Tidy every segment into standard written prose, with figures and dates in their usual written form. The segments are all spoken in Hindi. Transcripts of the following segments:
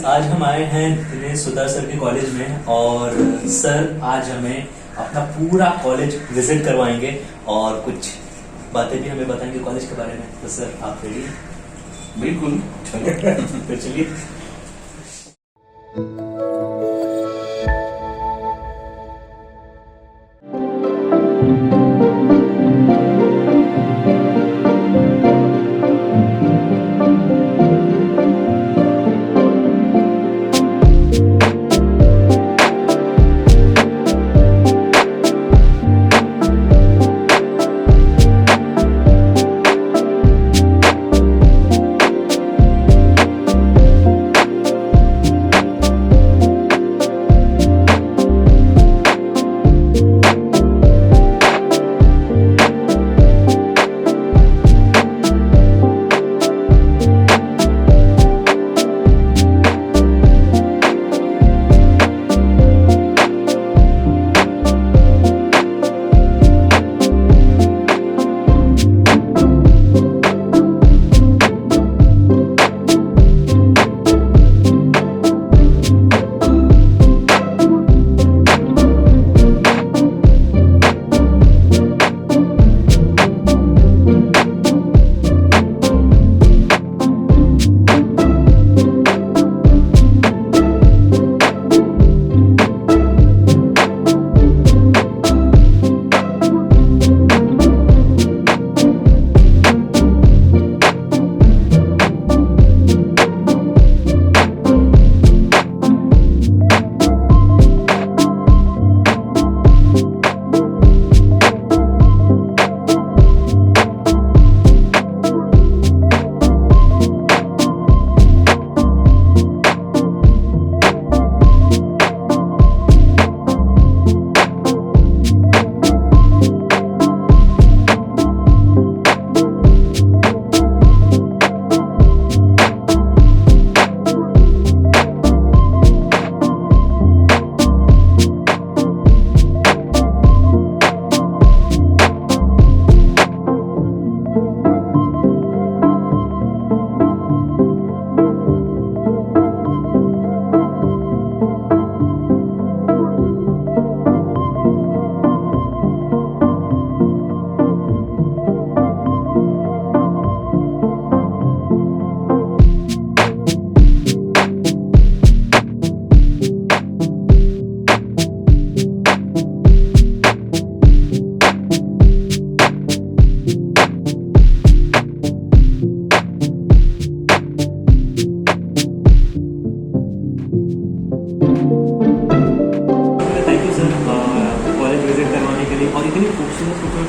आज हम आए हैं दिनेश सुतार सर के कॉलेज में और सर आज हमें अपना पूरा कॉलेज विजिट करवाएंगे और कुछ बातें भी हमें बताएंगे कॉलेज के बारे में। तो सर आप रेडी हैं? बिल्कुल, तो चलिए।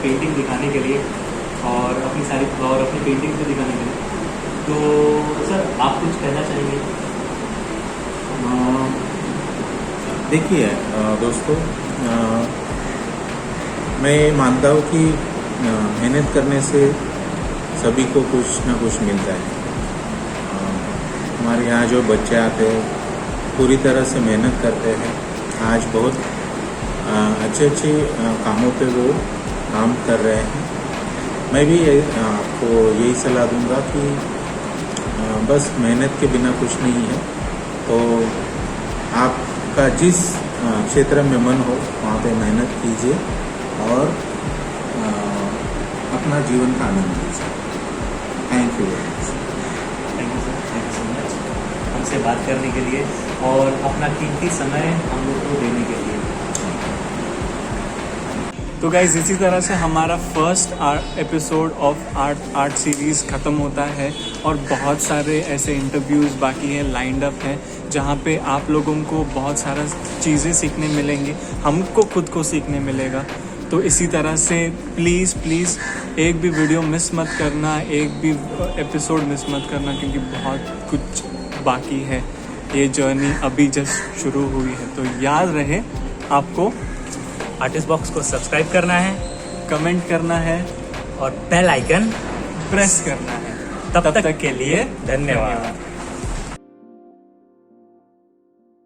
पेंटिंग दिखाने के लिए और अपनी पेंटिंग को दिखाने के लिए। तो सर आप कुछ कहना चाहेंगे? देखिए दोस्तों, मैं मानता हूँ कि मेहनत करने से सभी को कुछ ना कुछ मिलता है। हमारे यहाँ जो बच्चे आते हैं पूरी तरह से मेहनत करते हैं। आज बहुत अच्छे कामों पे वो काम कर रहे हैं। मैं भी आपको यही सलाह दूंगा कि बस मेहनत के बिना कुछ नहीं है। तो आपका जिस क्षेत्र में मन हो वहाँ पे मेहनत कीजिए और अपना जीवन का आनंद लीजिए। Thank you very much. Thank you sir, thank you so much हमसे बात करने के लिए और अपना कीमती समय हम लोग को देने के लिए। तो गाइज इसी तरह से हमारा first episode of art series ख़त्म होता है और बहुत सारे ऐसे इंटरव्यूज़ बाकी हैं, लाइंड अप हैं, जहाँ पे आप लोगों को बहुत सारा चीज़ें सीखने मिलेंगी, हमको खुद को सीखने मिलेगा। तो इसी तरह से प्लीज़ एक भी वीडियो मिस मत करना, एक भी एपिसोड मिस मत करना, क्योंकि बहुत कुछ बाकी है। ये जर्नी अभी जस्ट शुरू हुई है। तो याद रहे आपको आर्टिस्ट बॉक्स को सब्सक्राइब करना है, कमेंट करना है और बेल आइकन प्रेस करना है। तब तक के लिए धन्यवाद।